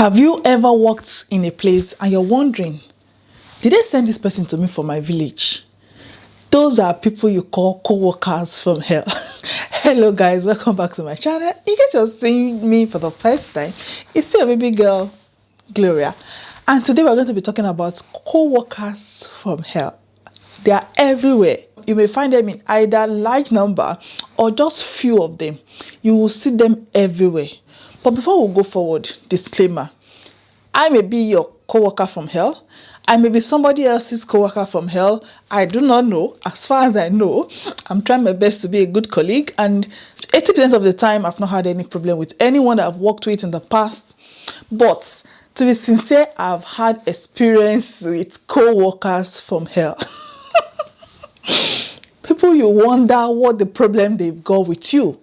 Have you ever worked in a place and you're wondering, did they send this person to me from my village? Those are people you call co-workers from hell. Hello guys, welcome back to my channel. In case you're seeing me for the first time, it's your baby girl, Gloria. And today we're going to be talking about co-workers from hell. They are everywhere. You may find them in either large number or just few of them. You will see them everywhere. But before we go forward, disclaimer. I may be your co-worker from hell. I may be somebody else's co-worker from hell. I do not know. As far as I know, I'm trying my best to be a good colleague. And 80% of the time, I've not had any problem with anyone that I've worked with in the past. But to be sincere, I've had experience with co-workers from hell. People you wonder what the problem they've got with you.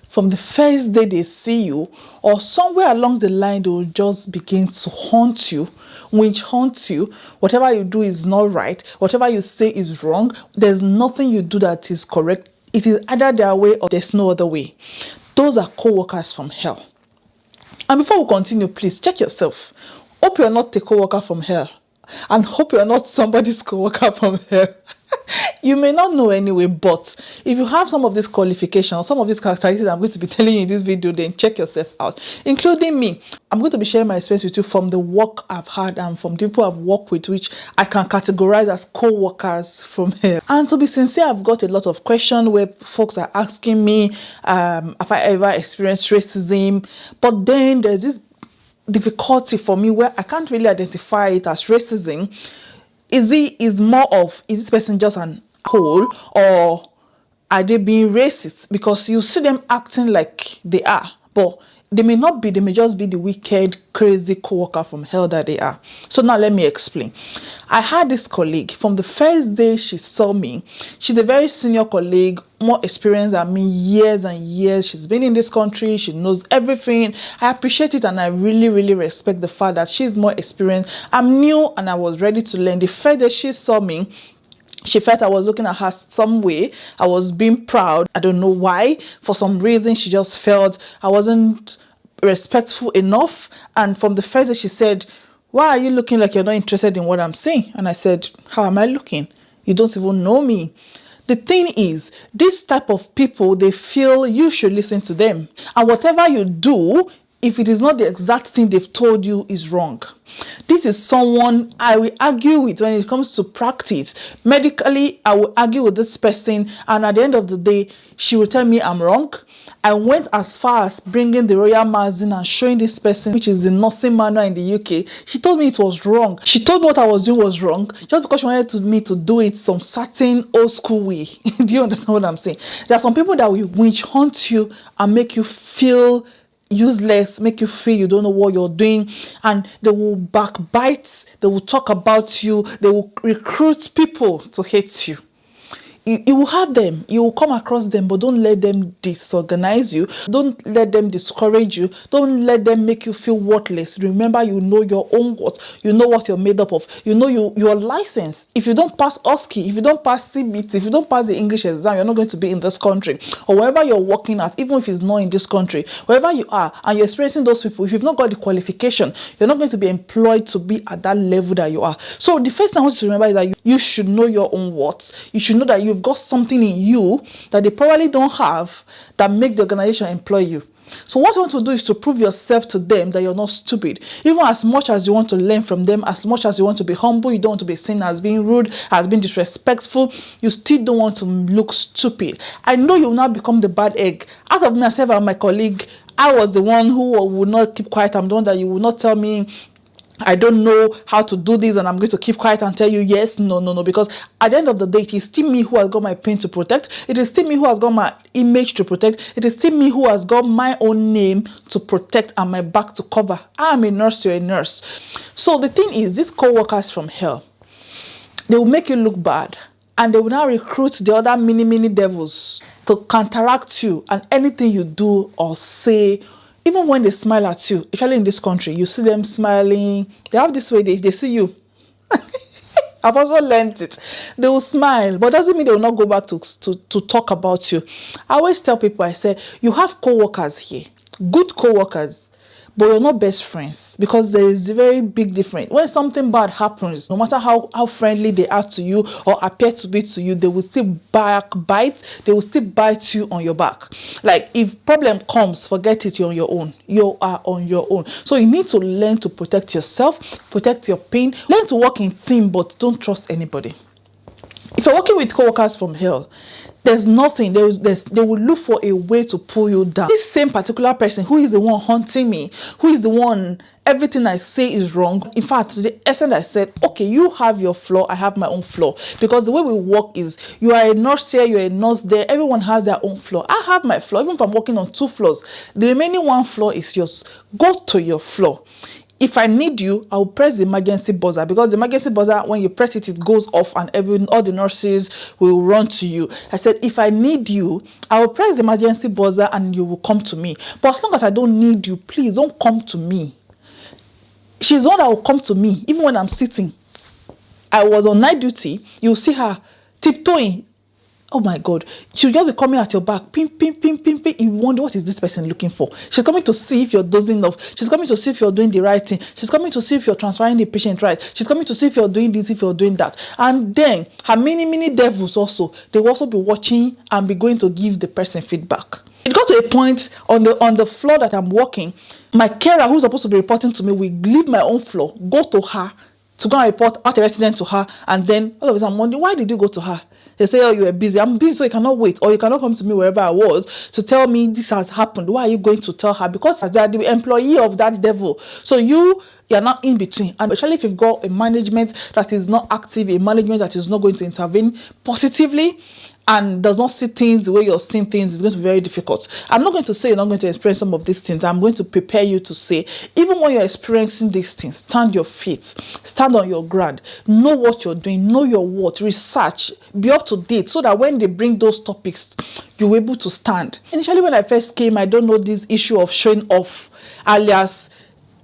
From the first day they see you, or somewhere along the line, they will just begin to haunt you, haunt you. Whatever you do is not right. Whatever you say is wrong. There's nothing you do that is correct. It is either their way or there's no other way. Those are co-workers from hell. And before we continue, please check yourself. Hope you're not a co-worker from hell. And hope you're not somebody's co-worker from hell. You may not know anyway, but if you have some of these qualifications, some of these characteristics I'm going to be telling you in this video, then check yourself out, including me. I'm going to be sharing my experience with you from the work I've had and from the people I've worked with, which I can categorize as co-workers from here. And to be sincere, I've got a lot of questions where folks are asking me if I ever experienced racism, but then there's this difficulty for me where I can't really identify it as racism. Is this person just an asshole, or are they being racist? Because you see them acting like they are, but they may not be. They may just be the wicked, crazy co-worker from hell that they are. So now let me explain. I had this colleague from the first day she saw me. She's a very senior colleague, more experienced than me, years and years. She's been in this country. She knows everything. I appreciate it, and I really, really respect the fact that she's more experienced. I'm new and I was ready to learn. The first day she saw me, she felt I was looking at her some way. I was being proud. I don't know why. For some reason, she just felt I wasn't respectful enough. And from the first day, she said, "Why are you looking like you're not interested in what I'm saying?" And I said, "How am I looking? You don't even know me." The thing is, this type of people, they feel you should listen to them. And whatever you do, if it is not the exact thing they've told you, is wrong. This is someone I will argue with when it comes to practice. Medically, I will argue with this person, and at the end of the day, she will tell me I'm wrong. I went as far as bringing the royal magazine and showing this person, which is the nursing manual in the UK. She told me it was wrong. She told me what I was doing was wrong, just because she wanted me to do it some certain old school way. Do you understand what I'm saying? There are some people that will witch hunt you and make you feel useless, make you feel you don't know what you're doing, and they will backbite, they will talk about you, they will recruit people to hate you. You will have them, you will come across them, but don't let them disorganize you. Don't let them discourage you. Don't let them make you feel worthless. Remember, you know your own worth. You know what you're made up of. You know your license. If you don't pass OSCE, if you don't pass CBT, if you don't pass the English exam, you're not going to be in this country. Or wherever you're working at, even if it's not in this country, wherever you are, and you're experiencing those people, if you've not got the qualification, you're not going to be employed to be at that level that you are. So the first thing I want you to remember is that you should know your own worth. You should know that you've got something in you that they probably don't have that make the organization employ you. So what you want to do is to prove yourself to them that you're not stupid. Even as much as you want to learn from them, as much as you want to be humble, you don't want to be seen as being rude, as being disrespectful, you still don't want to look stupid. I know you will not become the bad egg. Out of myself and my colleague, I was the one who would not keep quiet. I'm the one that you will not tell me I don't know how to do this and I'm going to keep quiet and tell you yes, no, because at the end of the day, it is still me who has got my pain to protect. It is still me who has got my image to protect. It is still me who has got my own name to protect and my back to cover. I am a nurse, you're a nurse. So the thing is, these co-workers from hell, they will make you look bad, and they will now recruit the other mini devils to counteract you, and anything you do or say, even when they smile at you, especially in this country, you see them smiling. They have this way, they see you. I've also learned it. They will smile, but doesn't mean they will not go back to talk about you. I always tell people, I say, you have co-workers here, good co-workers, but you're not best friends, because there is a very big difference. When something bad happens, no matter how friendly they are to you or appear to be to you, they will still backbite. They will still bite you on your back. Like, if problem comes, forget it, you're on your own. You are on your own. So you need to learn to protect yourself, protect your pain, learn to work in team, but don't trust anybody. If you're working with coworkers from hell, there's nothing, they will look for a way to pull you down. This same particular person who is the one haunting me, who is the one, everything I say is wrong. In fact, to the essence, I said, okay, you have your flaw, I have my own flaw. Because the way we work is, you are a nurse here, you're a nurse there, everyone has their own flaw. I have my flaw, even if I'm working on 2 floors. The remaining 1 flaw is yours. Go to your flaw. If I need you, I'll press the emergency buzzer, because the emergency buzzer, when you press it, it goes off and all the nurses will run to you. I said, if I need you, I will press the emergency buzzer and you will come to me. But as long as I don't need you, please don't come to me. She's the one that will come to me, even when I'm sitting. I was on night duty. You'll see her tiptoeing. Oh my God, she'll just be coming at your back, ping, ping, ping, ping, ping. You wonder, what is this person looking for? She's coming to see if you're dozing off. She's coming to see if you're doing the right thing. She's coming to see if you're transferring the patient right. She's coming to see if you're doing this, if you're doing that. And then her many devils also, they will also be watching and be going to give the person feedback. It got to a point on the floor that I'm working, my carer, who's supposed to be reporting to me, will leave my own floor, go to her to go and report out a resident to her, and then all of a sudden I'm wondering, why did you go to her? They say, oh, you were busy. I'm busy, so you cannot wait. Or you cannot come to me wherever I was to tell me this has happened. Why are you going to tell her? Because they are the employee of that devil. So you're not in between. And especially if you've got a management that is not active, a management that is not going to intervene positively and does not see things the way you're seeing things, it's going to be very difficult. I'm not going to say you're not going to experience some of these things. I'm going to prepare you to say, even when you're experiencing these things, stand your feet, stand on your ground, know what you're doing, know your what, research, be up to date, so that when they bring those topics, you're able to stand. Initially, when I first came, I don't know this issue of showing off, alias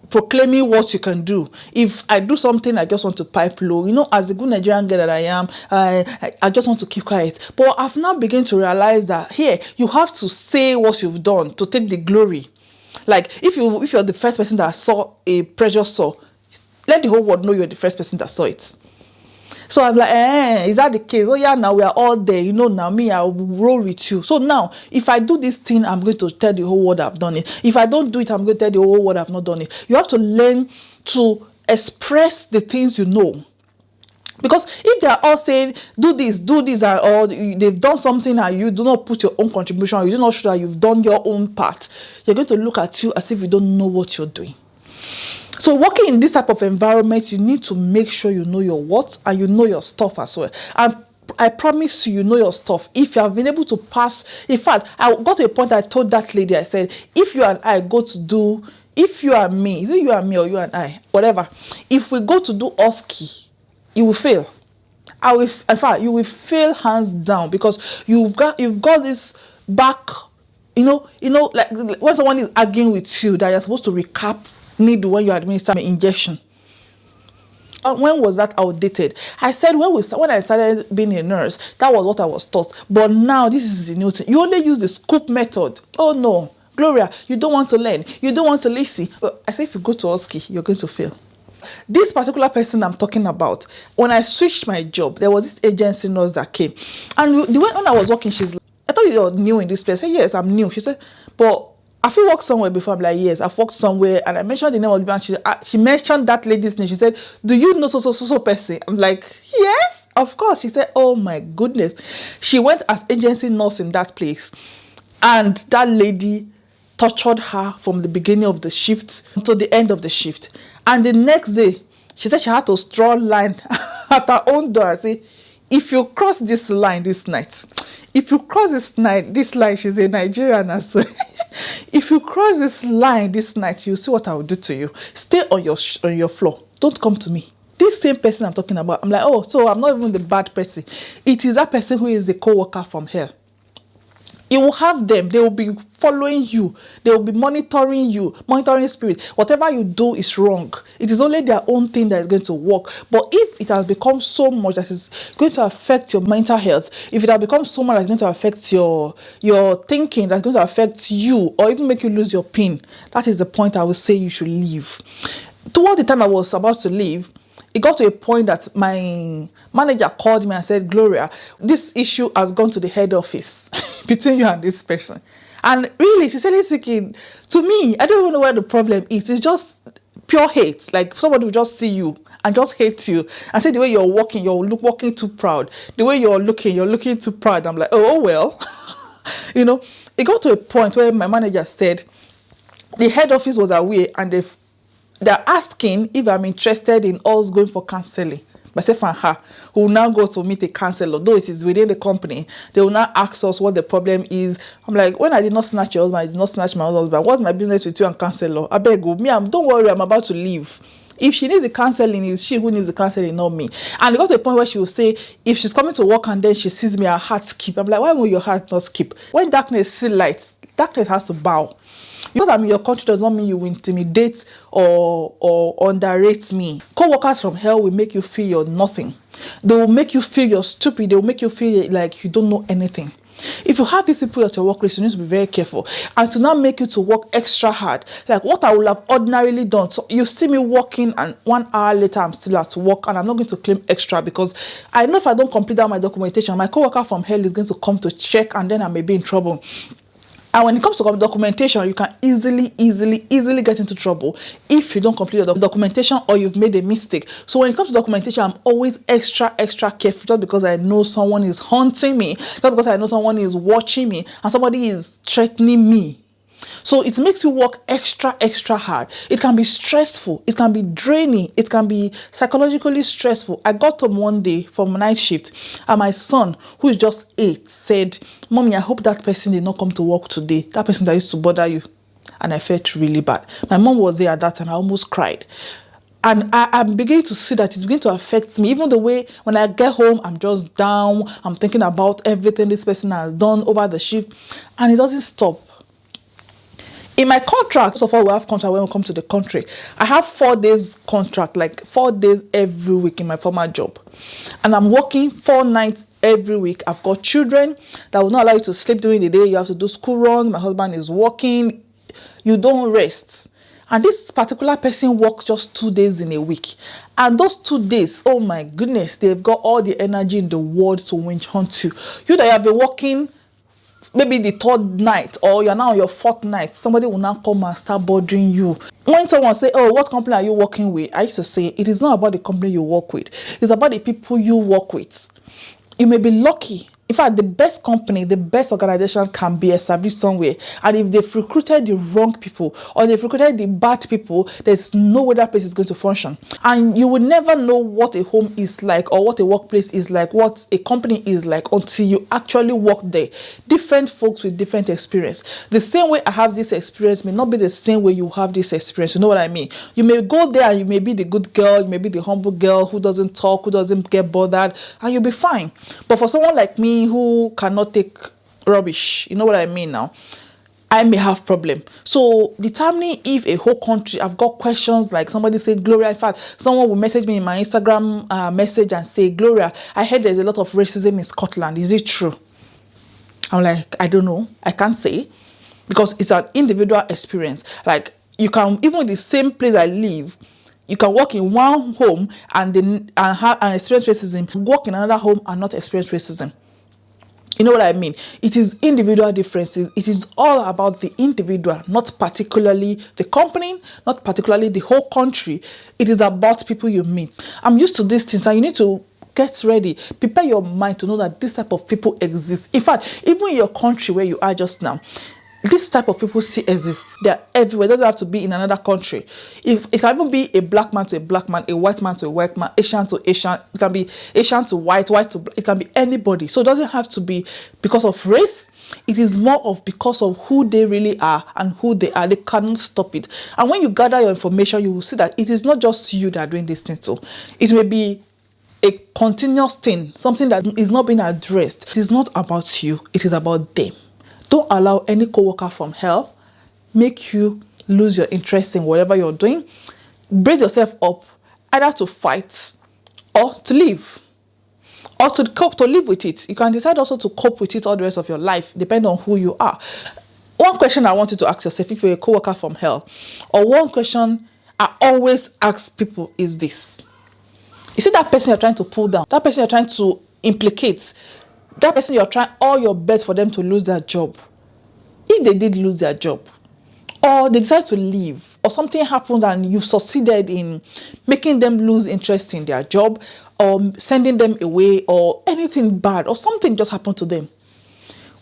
proclaiming what you can do. If I do something, I just want to pipe low. You know, as the good Nigerian girl that I am, I just want to keep quiet. But I've now begun to realize that here, you have to say what you've done to take the glory. Like, if you're the first person that saw a pressure sore, let the whole world know you're the first person that saw it. So I'm like, is that the case? Oh yeah, now we are all there. You know, now me, I'll roll with you. So now, if I do this thing, I'm going to tell the whole world I've done it. If I don't do it, I'm going to tell the whole world I've not done it. You have to learn to express the things you know. Because if they are all saying, do this, or they've done something and you do not put your own contribution, or you do not show that you've done your own part, you're going to look at you as if you don't know what you're doing. So working in this type of environment, you need to make sure you know your what and you know your stuff as well. And I promise you know your stuff. If you have been able to pass, in fact, I got to a point I told that lady, I said, if you and I go to do, if you and me, either you and me or you and I, whatever, if we go to do OSCE, you will fail. In fact, you will fail hands down, because you've got this back, you know, like when someone is arguing with you that you're supposed to recap needle when you administer an injection. When was that outdated? I said when I started being a nurse, that was what I was taught. But now this is the new thing. You only use the scoop method. Oh no, Gloria, you don't want to learn. You don't want to listen. I said if you go to OSCE, you're going to fail. This particular person I'm talking about, when I switched my job, there was this agency nurse that came. And the way when I was working, she's like, I thought you're new in this place. I said, yes, I'm new. She said, but have you worked somewhere before? I'm like, yes, I've worked somewhere. And I mentioned the name of the bank. She mentioned that lady's name. She said, do you know so person? I'm like, yes, of course. She said, oh my goodness. She went as agency nurse in that place. And that lady tortured her from the beginning of the shift to the end of the shift. And the next day, she said she had to draw a line at her own door and say, if you cross this line this night, if you cross this line, she's a Nigerian as well. If you cross this line this night, you'll see what I will do to you. Stay on your floor. Don't come to me. This same person I'm talking about, I'm like, oh, so I'm not even the bad person. It is that person who is the co-worker from here. You will have them. They will be following you. They will be monitoring you, monitoring spirit. Whatever you do is wrong. It is only their own thing that is going to work. But if it has become so much that it's going to affect your mental health, if it has become so much that's going to affect your thinking, that's going to affect you, or even make you lose your pin, that is the point I would say you should leave. Toward the time I was about to leave, it got to a point that my manager called me and said, Gloria, this issue has gone to the head office between you and this person. And really, sincerely speaking, to me, I don't even know where the problem is. It's just pure hate. Like somebody will just see you and just hate you and say the way you're walking, walking too proud. The way you're looking too proud. I'm like, oh well. It got to a point where my manager said the head office was aware and they're asking if I'm interested in us going for counseling. Myself and her, who will now go to meet a counselor, though it is within the company. They will now ask us what the problem is. I'm like, when I did not snatch your husband, I did not snatch my husband. What's my business with you and counselor? I beg you, don't worry, I'm about to leave. If she needs the counseling, it's she who needs the counseling, not me. And it got to a point where she will say, if she's coming to work and then she sees me, her heart skip. I'm like, why will your heart not skip? When darkness sees light, darkness has to bow. Because I'm in your country does not mean you will intimidate or underrate me. Co-workers from hell will make you feel you're nothing. They will make you feel you're stupid. They will make you feel like you don't know anything. If you have these people at your workplace, you need to be very careful. And to not make you to work extra hard. Like what I would have ordinarily done. So you see me working and 1 hour later I'm still at work and I'm not going to claim extra because I know if I don't complete out my documentation, my co-worker from hell is going to come to check and then I may be in trouble. And when it comes to documentation, you can easily get into trouble if you don't complete your documentation or you've made a mistake. So when it comes to documentation, I'm always extra careful just because I know someone is haunting me, just because I know someone is watching me and somebody is threatening me. So it makes you work extra hard. It can be stressful. It can be draining. It can be psychologically stressful. I got home one day from night shift and my son, who is just 8, said, Mommy, I hope that person did not come to work today. That person that used to bother you. And I felt really bad. My mom was there at that time. I almost cried. And I'm beginning to see that it's beginning to affect me. Even the way when I get home, I'm just down. I'm thinking about everything this person has done over the shift. And it doesn't stop. In my contract, first of all, we have contract when we come to the country. I have 4 days contract, like 4 days every week in my former job. And I'm working 4 nights every week. I've got children that will not allow you to sleep during the day. You have to do school run. My husband is working. You don't rest. And this particular person works just 2 days in a week. And those 2 days, oh my goodness, they've got all the energy in the world to winch hunt you. You that you have been working maybe the 3rd night or you're now on your 4th night, somebody will now come and start bothering you. When someone say, oh, what company are you working with? I used to say, it is not about the company you work with. It's about the people you work with. You may be lucky. In fact, the best company, the best organization can be established somewhere. And if they've recruited the wrong people or they've recruited the bad people, there's no way that place is going to function. And you will never know what a home is like or what a workplace is like, what a company is like until you actually work there. Different folks with different experience. The same way I have this experience may not be the same way you have this experience. You know what I mean? You may go there and you may be the good girl, you may be the humble girl who doesn't talk, who doesn't get bothered, and you'll be fine. But for someone like me who cannot take rubbish, you know what I mean now, I may have problem. So determining if a whole country, I've got questions like somebody say, Gloria, in fact, someone will message me in my Instagram message and say, Gloria, I heard there's a lot of racism in Scotland. Is it true? I'm like, I don't know. I can't say because it's an individual experience. Like you can, even the same place I live, you can work in one home and experience racism, work in another home and not experience racism. You know what I mean? It is individual differences. It is all about the individual, not particularly the company, not particularly the whole country. It is about people you meet. I'm used to these things and you need to get ready. Prepare your mind to know that this type of people exist. In fact, even in your country where you are just now, this type of people still exists. They're everywhere. It doesn't have to be in another country. If it can even be a black man to a black man, a white man to a white man, Asian to Asian. It can be Asian to white, white to black. It can be anybody. So it doesn't have to be because of race. It is more of because of who they really are and who they are. They cannot stop it. And when you gather your information, you will see that it is not just you that are doing this thing too. It may be a continuous thing, something that is not being addressed. It is not about you. It is about them. Don't allow any coworker from hell make you lose your interest in whatever you're doing. Brace yourself up either to fight or to leave, or to cope, to live with it. You can decide also to cope with it all the rest of your life, depending on who you are. One question I want you to ask yourself if you're a coworker from hell, or one question I always ask people is this. You see that person you're trying to pull down, that person you're trying to implicate, that person you're trying all your best for them to lose their job. If they did lose their job, or they decide to leave, or something happened and you've succeeded in making them lose interest in their job, or sending them away, or anything bad, or something just happened to them,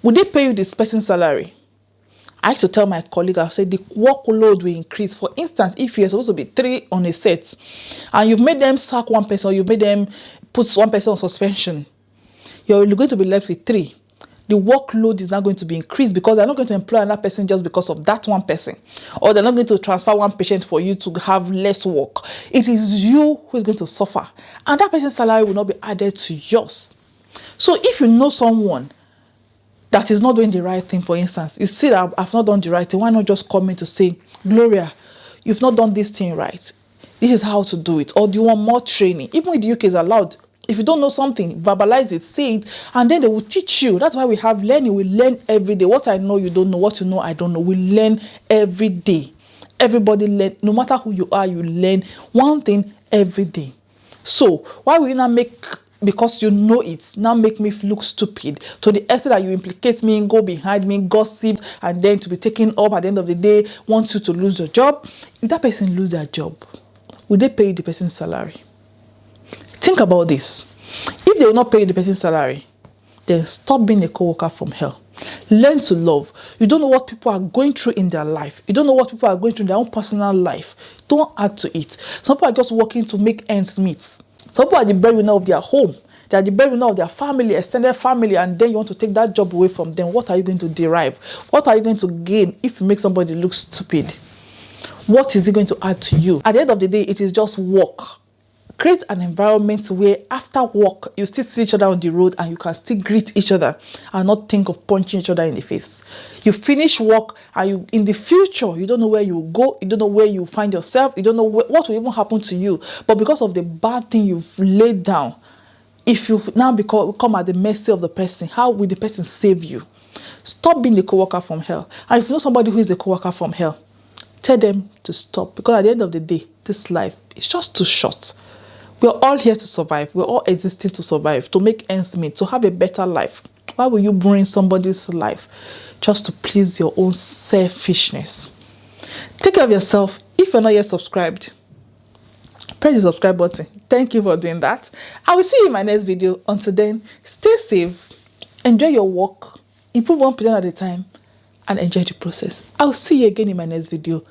would they pay you this person's salary? I used to tell my colleague, I said the workload will increase. For instance, if you're supposed to be 3 on a set, and you've made them sack one person, or you've made them put one person on suspension, you're going to be left with 3. The workload is not going to be increased because they're not going to employ another person just because of that one person. Or they're not going to transfer one patient for you to have less work. It is you who is going to suffer. And that person's salary will not be added to yours. So if you know someone that is not doing the right thing, for instance, you see that I've not done the right thing, why not just come in to say, Gloria, you've not done this thing right. This is how to do it. Or do you want more training? Even in the UK is allowed. If you don't know something, verbalize it, say it, and then they will teach you. That's why we have learning. We learn every day. What I know, you don't know. What you know, I don't know. We learn every day. Everybody learn. No matter who you are, you learn one thing every day. So why will you not make, because you know it, now make me look stupid to the extent that you implicate me, go behind me, gossip, and then to be taken up at the end of the day, want you to lose your job? If that person lose their job, will they pay you the person's salary? Think about this. If they will not pay you the person's salary, then stop being a coworker from hell. Learn to love. You don't know what people are going through in their life. You don't know what people are going through in their own personal life. Don't add to it. Some people are just working to make ends meet. Some people are the breadwinner of their home. They are the breadwinner of their family, extended family, and then you want to take that job away from them. What are you going to derive? What are you going to gain if you make somebody look stupid? What is it going to add to you? At the end of the day, it is just work. Create an environment where after work, you still see each other on the road and you can still greet each other and not think of punching each other in the face. You finish work and you, in the future, you don't know where you will go. You don't know where you find yourself. You don't know what will even happen to you. But because of the bad thing you've laid down, if you now come at the mercy of the person, how will the person save you? Stop being the coworker from hell. And if you know somebody who is the coworker from hell, tell them to stop. Because at the end of the day, this life is just too short. We're all here to survive. We're all existing to survive, to make ends meet, to have a better life. Why will you ruin somebody's life just to please your own selfishness? Take care of yourself. If you're not yet subscribed, press the subscribe button. Thank you for doing that. I will see you in my next video. Until then, stay safe, enjoy your work, improve 1% at a time, and enjoy the process. I'll see you again in my next video.